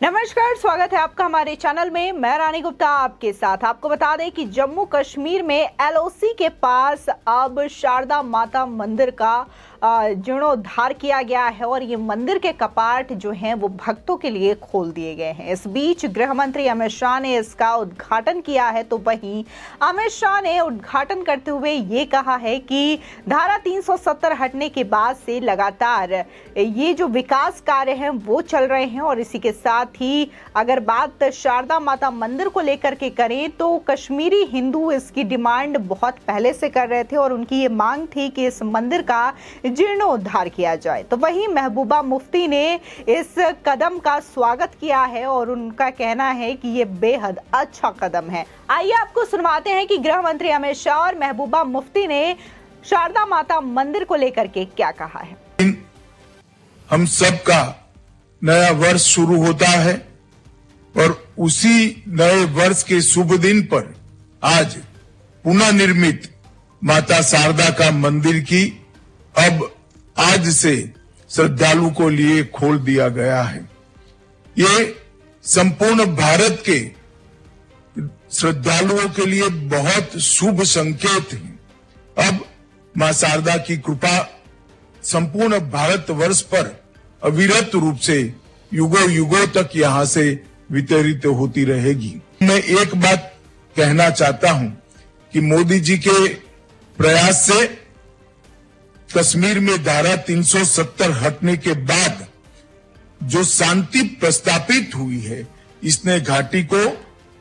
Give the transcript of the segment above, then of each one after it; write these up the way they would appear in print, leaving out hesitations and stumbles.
नमस्कार, स्वागत है आपका हमारे चैनल में। मैं रानी गुप्ता आपके साथ। आपको बता दें कि जम्मू कश्मीर में एलओसी के पास अब शारदा माता मंदिर का जीर्णोद्धार किया गया है और ये मंदिर के कपाट जो हैं वो भक्तों के लिए खोल दिए गए हैं। इस बीच गृह मंत्री अमित शाह ने इसका उद्घाटन किया है। तो वहीं अमित शाह ने उद्घाटन करते हुए ये कहा है कि धारा 370 हटने के बाद से लगातार ये जो विकास कार्य हैं वो चल रहे हैं। और इसी के साथ ही अगर बात शारदा माता मंदिर को लेकर के करें तो कश्मीरी हिंदू इसकी डिमांड बहुत पहले से कर रहे थे और उनकी ये मांग थी कि इस मंदिर का जीर्णोद्धार किया जाए। तो वहीं महबूबा मुफ्ती ने इस कदम का स्वागत किया है और उनका कहना है कि ये बेहद अच्छा कदम है। आइए आपको सुनवाते हैं कि गृह मंत्री अमित शाह और महबूबा मुफ्ती ने शारदा माता मंदिर को लेकर के क्या कहा है। हम सबका नया वर्ष शुरू होता है और उसी नए वर्ष के शुभ दिन पर आज पुनः निर्मित माता शारदा का मंदिर की अब आज से श्रद्धालु को लिए खोल दिया गया है। ये संपूर्ण भारत के श्रद्धालुओं के लिए बहुत शुभ संकेत है। अब मां शारदा की कृपा संपूर्ण भारतवर्ष पर अविरत रूप से युगों युगों तक यहां से वितरित होती रहेगी। मैं एक बात कहना चाहता हूं कि मोदी जी के प्रयास से कश्मीर में धारा 370 हटने के बाद जो शांति प्रस्तापित हुई है, इसने घाटी को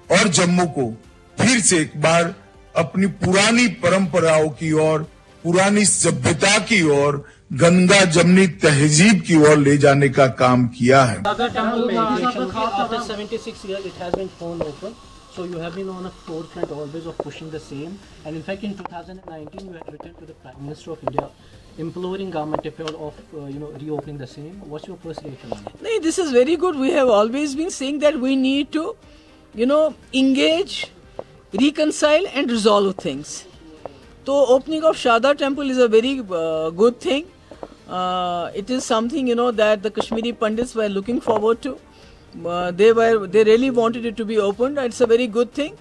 और जम्मू को फिर से एक बार अपनी पुरानी परंपराओं की ओर, पुरानी सभ्यता की ओर, गंगा जमनी तहजीब की ओर ले जाने का काम किया है। So you have been on a forefront always of pushing the same, and in fact in 2019 you had written to the Prime Minister of India imploring government of reopening the same. What's your first reaction on it? No, this is very good. We have always been saying that we need to, engage, reconcile and resolve things. So opening of Sharda temple is a very good thing. It is something that the Kashmiri Pandits were looking forward to. They really wanted it to be opened. It's a very good thing,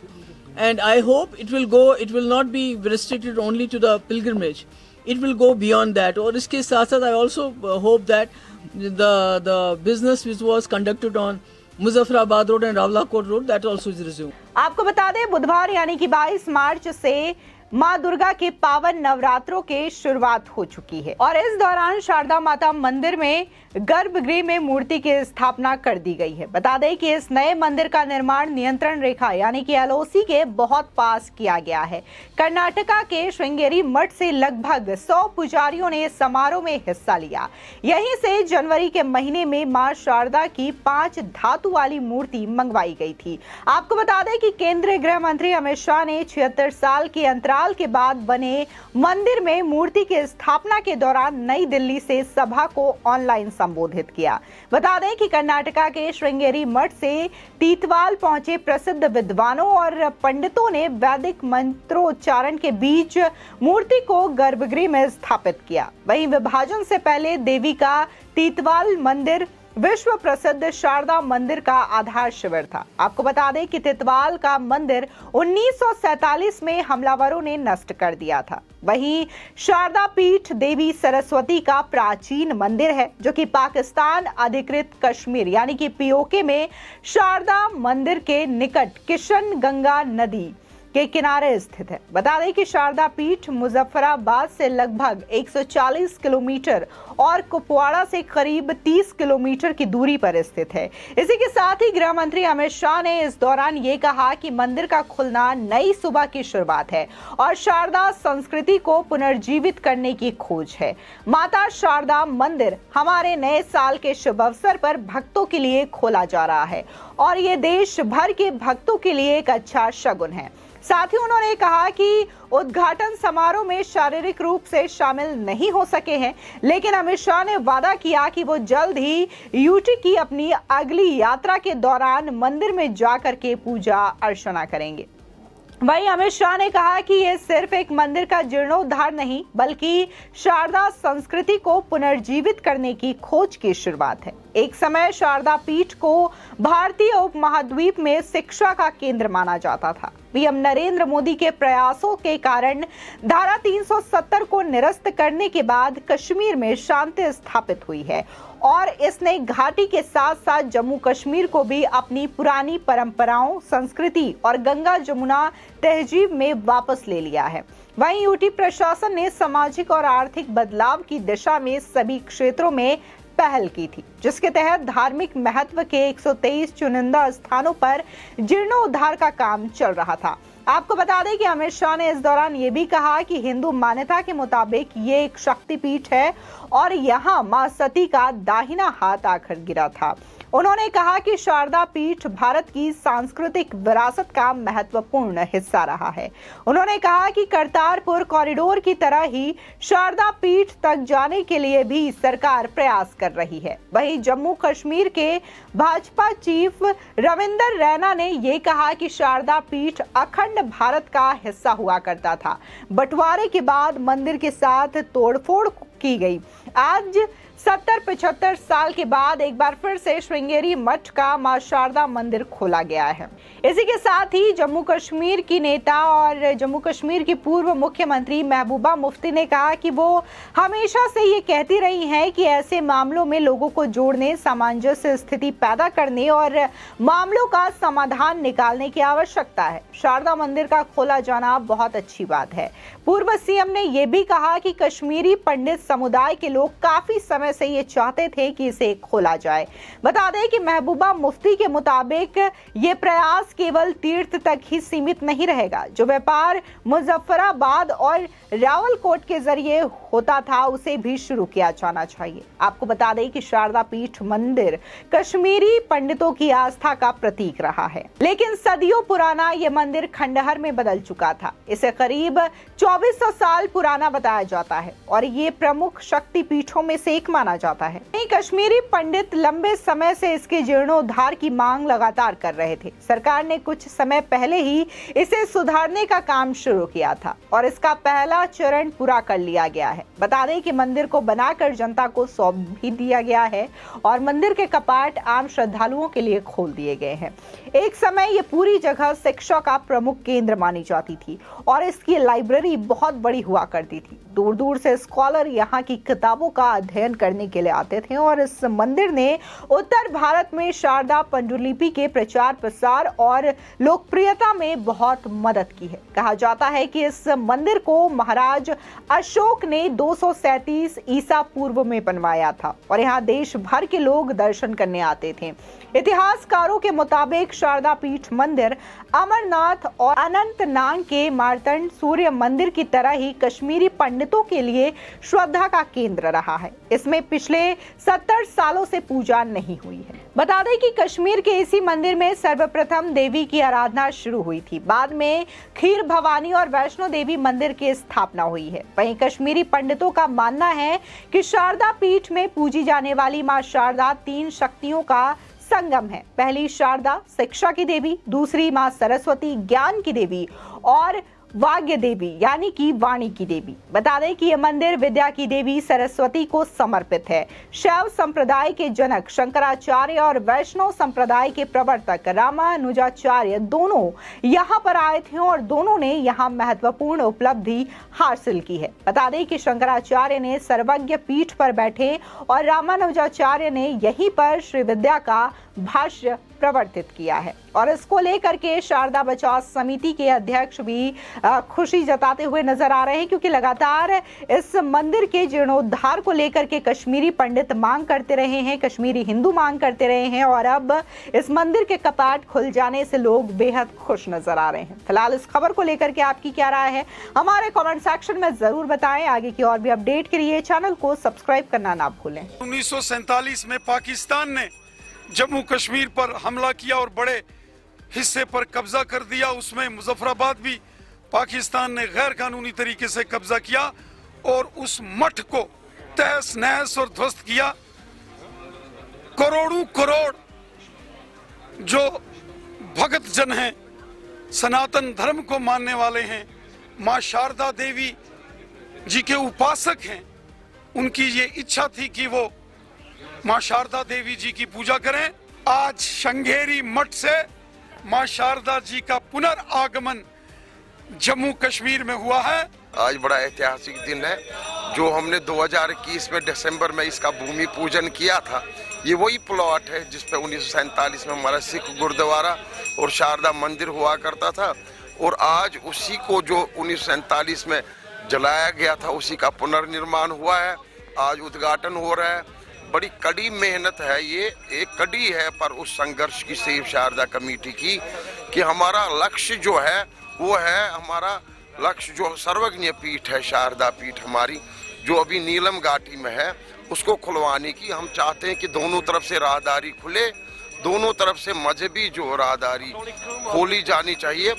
and I hope it will not be restricted only to the pilgrimage. It will go beyond that. और इसके साथ साथ I also hope that the business which was conducted on Muzaffarabad road and Rawalakot road that also is resumed. आपको बता दें बुधवार यानी कि 22 मार्च से मां दुर्गा के पावन नवरात्रों के शुरुआत हो चुकी है और इस दौरान शारदा माता मंदिर में गर्भगृह में मूर्ति की स्थापना कर दी गई है। बता दें कि इस नए मंदिर का निर्माण नियंत्रण रेखा यानी कि एलओसी के बहुत पास किया गया है। कर्नाटका के श्रृंगेरी मठ से लगभग 100 पुजारियों ने समारोह में हिस्सा लिया। यहीं से जनवरी के महीने में मां शारदा की 5 धातु वाली मूर्ति मंगवाई गई थी। आपको बता दें कि केंद्रीय गृह मंत्री अमित शाह ने 76 साल के अंतराल के बाद बने मंदिर में मूर्ति की स्थापना के दौरान नई दिल्ली से सभा को ऑनलाइन संबोधित किया। बता दें कि कर्नाटका के श्रृंगेरी मठ से तीतवाल पहुंचे प्रसिद्ध विद्वानों और पंडितों ने वैदिक मंत्रोच्चारण के बीच मूर्ति को गर्भगृह में स्थापित किया। वहीं विभाजन से पहले देवी का तीतवाल मंदिर विश्व प्रसिद्ध शारदा मंदिर का आधार शिविर था। आपको बता दें कि तितवाल का मंदिर 1947 में हमलावरों ने नष्ट कर दिया था। वहीं शारदा पीठ देवी सरस्वती का प्राचीन मंदिर है जो कि पाकिस्तान अधिकृत कश्मीर यानी कि पीओके में शारदा मंदिर के निकट किशन गंगा नदी के किनारे स्थित है। बता दें कि शारदा पीठ मुजफ्फराबाद से लगभग 140 किलोमीटर और कुपवाड़ा से करीब 30 किलोमीटर की दूरी पर स्थित है। इसी के साथ ही गृह मंत्री अमित शाह ने इस दौरान ये कहा कि मंदिर का खुलना नई सुबह की शुरुआत है और शारदा संस्कृति को पुनर्जीवित करने की खोज है। माता शारदा मंदिर हमारे नए साल के शुभ अवसर पर भक्तों के लिए खोला जा रहा है और ये देश भर के भक्तों के लिए एक अच्छा शगुन है। साथ ही उन्होंने कहा कि उद्घाटन समारोह में शारीरिक रूप से शामिल नहीं हो सके हैं, लेकिन अमित शाह ने वादा किया कि वो जल्द ही यूटी की अपनी अगली यात्रा के दौरान मंदिर में जाकर के पूजा अर्चना करेंगे। वहीं अमित शाह ने कहा कि ये सिर्फ एक मंदिर का जीर्णोद्धार नहीं बल्कि शारदा संस्कृति को पुनर्जीवित करने की खोज की शुरुआत है। एक समय शारदा पीठ को भारतीय उपमहाद्वीप में शिक्षा का केंद्र माना जाता था। पीएम नरेंद्र मोदी के प्रयासों के कारण धारा 370 को निरस्त करने के बाद कश्मीर में शांति स्थापित हुई है और इसने घाटी के साथ साथ जम्मू कश्मीर को भी अपनी पुरानी परंपराओं, संस्कृति और गंगा जमुना तहजीब में वापस ले लिया है। वहीं यूटी प्रशासन ने सामाजिक और आर्थिक बदलाव की दिशा में सभी क्षेत्रों में पहल की थी, जिसके तहत धार्मिक महत्व के 123 चुनिंदा स्थानों पर जीर्णोद्धार का काम चल रहा था। आपको बता दें कि अमित शाह ने इस दौरान ये भी कहा कि हिंदू मान्यता के मुताबिक ये एक शक्तिपीठ है और यहाँ मां सती का दाहिना हाथ आकर गिरा था। उन्होंने कहा कि शारदा पीठ भारत की सांस्कृतिक विरासत का महत्वपूर्ण हिस्सा रहा है। उन्होंने कहा कि करतारपुर कॉरिडोर की तरह ही शारदा पीठ तक जाने के लिए भी सरकार प्रयास कर रही है। वहीं जम्मू कश्मीर के भाजपा चीफ रविंदर रैना ने ये कहा कि शारदा पीठ अखंड भारत का हिस्सा हुआ करता था। बंटवारे के बाद मंदिर के साथ तोड़फोड़ की गई। आज 70-75 साल के बाद एक बार फिर से श्रृंगेरी मठ का मां शारदा मंदिर खोला गया है। इसी के साथ ही जम्मू कश्मीर की नेता और जम्मू कश्मीर की पूर्व मुख्यमंत्री महबूबा मुफ्ती ने कहा कि वो हमेशा से ये कहती रही हैं कि ऐसे मामलों में लोगों को जोड़ने, सामंजस्य स्थिति पैदा करने और मामलों का समाधान निकालने की आवश्यकता है। शारदा मंदिर का खोला जाना बहुत अच्छी बात है। पूर्व सीएम ने यह भी कहा कि कश्मीरी पंडित समुदाय के लोग काफी समय से ये चाहते थे कि इसे खोला जाए। बता दें कि महबूबा मुफ्ती के मुताबिक ये प्रयास केवल तीर्थ तक ही सीमित नहीं रहेगा। जो व्यापार मुजफ्फराबाद और रावलकोट के जरिए होता था उसे भी शुरू किया जाना चाहिए। आपको बता दें कि शारदा पीठ मंदिर कश्मीरी पंडितों की आस्था का प्रतीक रहा है, लेकिन सदियों पुराना ये मंदिर खंडहर में बदल चुका था। इसे करीब 2400 साल पुराना बताया जाता है और ये प्रमुख शक्ति पीठों में से एक माना जाता है। कश्मीरी पंडित लंबे समय से इसके जीर्णोद्धार की मांग लगातार कर रहे थे। सरकार ने कुछ समय पहले ही इसे सुधारने का काम शुरू किया था और इसका पहला चरण पूरा कर लिया गया है। बता दें कि मंदिर को बनाकर जनता को सौंप भी दिया गया है और मंदिर के कपाट आम श्रद्धालुओं के लिए खोल दिए गए हैं। एक समय ये पूरी जगह शिक्षा का प्रमुख केंद्र मानी जाती थी और इसकी लाइब्रेरी बहुत बड़ी हुआ करती थी। दूर दूर से स्कॉलर यहाँ की किताबों का अध्ययन करने के लिए आते थे और इस मंदिर ने उत्तर भारत में शारदा पांडुलिपि के प्रचार प्रसार और लोकप्रियता में बहुत मदद की है। कहा जाता है कि इस मंदिर को महाराज अशोक ने 237 ईसा पूर्व में बनवाया था और यहाँ देश भर के लोग दर्शन करने आते थे। इतिहासकारों के मुताबिक शारदा पीठ मंदिर अमरनाथ और अनंतनाग के मार्तंड सूर्य मंदिर की तरह ही कश्मीरी पंडितों के लिए श्रद्धा का केंद्र रहा है। इसमें पिछले 70 सालों से पूजा नहीं हुई है। बता दें कि कश्मीर के इसी मंदिर में सर्वप्रथम देवी की आराधना शुरू हुई थी। बाद में खीर भवानी और वैष्णो देवी मंदिर की स्थापना हुई है। वहीं कश्मीरी पंडितों का मानना है कि शारदा पीठ में पूजी जाने वाली मां शारदा 3 शक्तियों का संगम है। पहली शारदा शिक्षा की देवी, दूसरी मां सरस्वती ज्ञान की देवी और वाग्य देवी यानी कि वाणी की देवी। बता दें कि यह मंदिर विद्या की देवी सरस्वती को समर्पित है। शैव संप्रदाय के जनक शंकराचार्य और वैष्णव संप्रदाय के प्रवर्तक रामानुजाचार्य दोनों यहाँ पर आए थे और दोनों ने यहाँ महत्वपूर्ण उपलब्धि हासिल की है। बता दें कि शंकराचार्य ने सर्वज्ञ पीठ पर बैठे और रामानुजाचार्य ने यहीं पर श्री विद्या का भाष्य प्रवर्तित किया है और इसको लेकर के शारदा बचाव समिति के अध्यक्ष भी खुशी जताते हुए नजर आ रहे हैं, क्योंकि लगातार इस मंदिर के जीर्णोद्धार को लेकर के कश्मीरी पंडित मांग करते रहे हैं, कश्मीरी हिंदू मांग करते रहे हैं और अब इस मंदिर के कपाट खुल जाने से लोग बेहद खुश नजर आ रहे हैं। फिलहाल इस खबर को लेकर के आपकी क्या राय है हमारे कमेंट सेक्शन में जरूर बताएं। आगे की और भी अपडेट के लिए चैनल को सब्सक्राइब करना ना भूलें। 1947 में पाकिस्तान ने जम्मू कश्मीर पर हमला किया और बड़े हिस्से पर कब्जा कर दिया। उसमें मुजफ्फराबाद भी पाकिस्तान ने गैर कानूनी तरीके से कब्जा किया और उस मठ को तहस नहस और ध्वस्त किया। करोड़ों करोड़ जो भगत जन हैं, सनातन धर्म को मानने वाले हैं, मां शारदा देवी जी के उपासक हैं, उनकी ये इच्छा थी कि वो मां शारदा देवी जी की पूजा करें। आज शंगेरी मठ से मां शारदा जी का पुनर्आगमन जम्मू कश्मीर में हुआ है। आज बड़ा ऐतिहासिक दिन है। जो हमने 2021 में दिसंबर में इसका भूमि पूजन किया था, ये वही प्लॉट है जिस पे 1947 में हमारा सिख गुरुद्वारा और शारदा मंदिर हुआ करता था, और आज उसी को जो 1947 में जलाया गया था उसी का पुनर्निर्माण हुआ है। आज उद्घाटन हो रहा है। बड़ी कड़ी मेहनत है, ये एक कड़ी है पर उस संघर्ष की सेव शारदा कमेटी की, कि हमारा लक्ष्य जो है वो है, हमारा लक्ष्य जो सर्वज्ञ पीठ है, शारदा पीठ हमारी जो अभी नीलम घाटी में है, उसको खुलवाने की हम चाहते हैं कि दोनों तरफ से राहदारी खुले, दोनों तरफ से मजहबी जो राहदारी खोली जानी चाहिए।